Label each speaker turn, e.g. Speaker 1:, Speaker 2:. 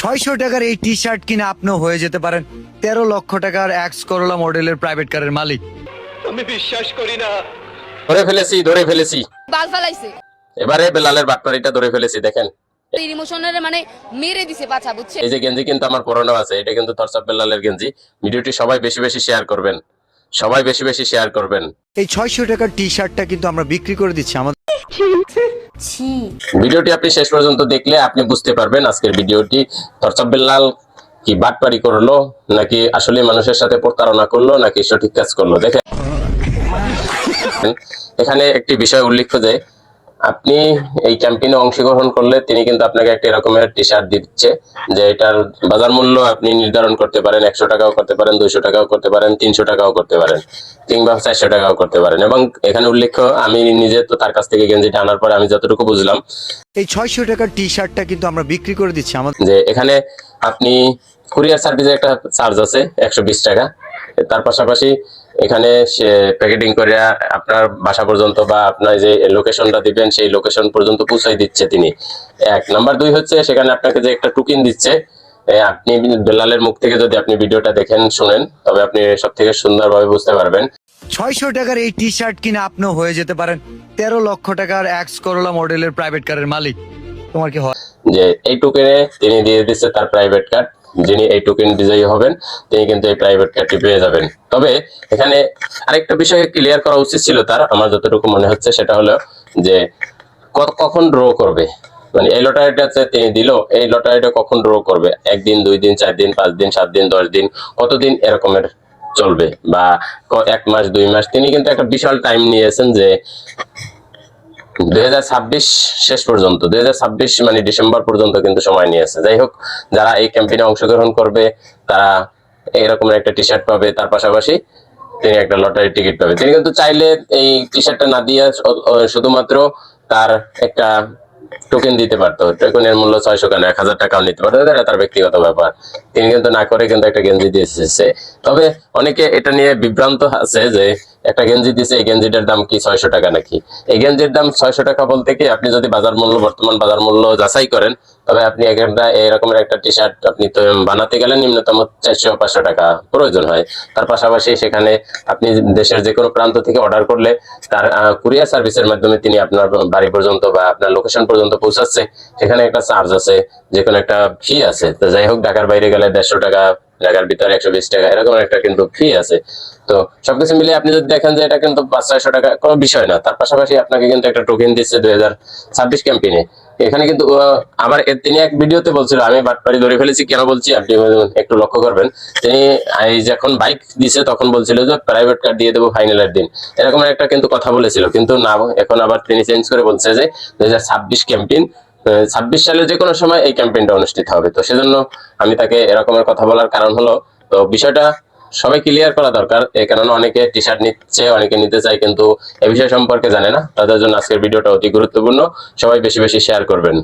Speaker 1: 600 টাকার এই T shirt কিনে আপনিও হয়ে যেতে পারেন 13 লক্ষ টাকার এক্স করোলা মডেলের প্রাইভেট কারের মালিক।
Speaker 2: আমি বিশ্বাস করি না।
Speaker 3: ধরে ফেলেছি
Speaker 4: বাল ফালাইছে।
Speaker 3: এবারে বেলালের বাটপাড়িটা ধরে ফেলেছি। দেখেন
Speaker 4: ইমোশনাল মানে মেরে দিছে পাছা, বুঝছে?
Speaker 3: এই যে গেঞ্জি কিন্তু আমার পরনো আছে, এটা কিন্তু থরসাব বেলালের গেঞ্জি। ভিডিওটি সবাই বেশি বেশি শেয়ার করবেন, সবাই বেশি বেশি শেয়ার করবেন।
Speaker 1: এই 600 টাকার টি শার্টটা কিন্তু আমরা বিক্রি করে দিচ্ছি আমাদের।
Speaker 3: ভিডিওটি আপনি শেষ পর্যন্ত দেখলে আপনি বুঝতে পারবেন আজকের ভিডিওটি থরসাব বেলাল কি বাটপাড়ি করলো, নাকি আসলে মানুষের সাথে প্রতারণা করলো, নাকি সঠিক কাজ করলো। দেখেন এখানে একটি বিষয় উল্লেখ্য যে আপনি এই ক্যাম্পেইনে অংশগ্রহণ করলে তিনি কিন্তু আপনাকে একটা এরকমের টি শার্ট দিচ্ছে, যে এটার বাজার মূল্য আপনি নির্ধারণ করতে পারেন। 100 টাকাও করতে পারেন, 200 টাকাও করতে পারেন, 300 টাকাও করতে পারেন, কিংবা 400 টাকাও করতে পারেন। এবং এখানে উল্লেখ্য, আমি নিজে তো তার কাছ থেকে গেঞ্জিটা আনার পরে আমি যতটুকু বুঝলাম,
Speaker 1: এই 600 টাকার টি শার্টটা কিন্তু আমরা বিক্রি করে দিচ্ছি আমাদের।
Speaker 3: যে এখানে আপনি কুরিয়ার সার্ভিসের একটা চার্জ আছে 120 টাকা। তার পাশাপাশি এখানে সে প্যাকেটিং করে আপনার বাসা পর্যন্ত বা আপনার যে লোকেশনটা দিবেন সেই লোকেশন পর্যন্ত পৌঁছাই দিচ্ছে তিনি। 1 নাম্বার 2 হচ্ছে সেখানে আপনাকে যে একটা টোকেন দিচ্ছে। আপনি বেলালের মুখ থেকে যদি আপনি ভিডিওটা দেখেন শুনেন, তবে আপনি সব থেকে সুন্দরভাবে বুঝতে পারবেন।
Speaker 1: 600 টাকার এই টি শার্ট কিনে আপনিও হয়ে যেতে পারেন 13 লক্ষ টাকার এক্স করোলা মডেলের প্রাইভেট কারের মালিক। তোমার কি হয়
Speaker 3: যে এই টোকেনে তিনি দিয়ে দিচ্ছে তার প্রাইভেট কার্ড। যিনি এই টোকেন বিজয়ী হবেন তিনি কিন্তু এই প্রাইভেট কার্ডটি পেয়ে যাবেন। তবে এখানে আরেকটা বিষয় ক্লিয়ার করা উচিত ছিল তার, আমার যতটুকু মনে হচ্ছে সেটা হলো যে কখন ড্র করবে। মানে এই লটারিটা তিনি দিল, এই লটারিটা কখন ড্র করবে, 1 দিন 2 দিন 4 দিন 5 দিন 7 দিন 10 দিন, কতদিন এরকমের চলবে, বা 1 মাস 2 মাস। তিনি কিন্তু একটা বিশাল টাইম নিয়েছেন যে 2026 শেষ পর্যন্ত, 2026 মানে ডিসেম্বর পর্যন্ত কিন্তু সময় নিয়েছে। যাই হোক, যারা এই ক্যাম্পেইনে অংশগ্রহণ করবে তারা এরকম একটা টি শার্ট পাবে, তার পাশাপাশি তিনি একটা লটারি টিকিট পাবে। তিনি কিন্তু চাইলে এই টি শার্টটা না দিয়ে শুধুমাত্র তার একটা টোকেন দিতে পারতো। টোকেনের মূল্য 600 টাকা, 1000 টাকাও নিতে পারতো, এটা তার ব্যক্তিগত ব্যাপার। তিনি কিন্তু না করে কিন্তু একটা গেঞ্জি দিয়েছে। তবে অনেকে এটা নিয়ে বিভ্রান্ত আছে যে একটা গেঞ্জি দিয়েছে, এই গেঞ্জিটার দাম কি 600 টাকা নাকি। এই গেঞ্জির দাম 600 টাকা বলতে কি, আপনি যদি বাজার মূল্য, বর্তমান বাজার মূল্য যাচাই করেন, তবে আপনি একটা এরকমের একটা টি শার্ট আপনি তো বানাতে গেলে নিম্নতম 400-500 টাকা প্রয়োজন হয়। তার পাশাপাশি সেখানে আপনি দেশের যে কোনো প্রান্ত থেকে অর্ডার করলে তার কুরিয়ার সার্ভিসের মাধ্যমে তিনি আপনার বাড়ি পর্যন্ত বা আপনার লোকেশন পর্যন্ত পৌঁছাচ্ছে, সেখানে একটা চার্জ আছে, যে কোনো একটা ফি আছে। তো যাই হোক, ঢাকার বাইরে গেলে 150 টাকা, ঢাকার ভিতরে 120 টাকা, এরকম একটা কিন্তু ফি আছে। তো সবকিছু মিলে আপনি যদি দেখেন যে এটা কিন্তু 500-600 টাকা কোনো বিষয় না। তার পাশাপাশি আপনাকে কিন্তু একটা টোকেন দিচ্ছে 2026 ক্যাম্পেইনে। এখানে কিন্তু আবার তিনি এক ভিডিওতে বলছিল, আমি বাটপাড়ি ধরে ফেলেছি কেন বলছি আপনি একটু লক্ষ্য করবেন। তিনি যখন বাইক দিছে তখন বলছিল যে প্রাইভেট কার দিয়ে দেবো ফাইনালের দিন, এরকম একটা কিন্তু কথা বলেছিল। কিন্তু না, এখন আবার তিনি চেঞ্জ করে বলছে যে 2026 ক্যাম্পেইন, 26 সালে যে কোনো সময় এই ক্যাম্পেইনটা অনুষ্ঠিত হবে। তো সেজন্য আমি তাকে এরকমের কথা বলার কারণ হলো, তো বিষয়টা সবাই ক্লিয়ার করা দরকার। এই কারণে অনেকে টি শার্ট নিচ্ছে, অনেকে নিতে চায়, কিন্তু এই বিষয় সম্পর্কে জানে না। তাদের জন্য আজকের ভিডিওটা অতি গুরুত্বপূর্ণ। সবাই বেশি বেশি শেয়ার করবেন।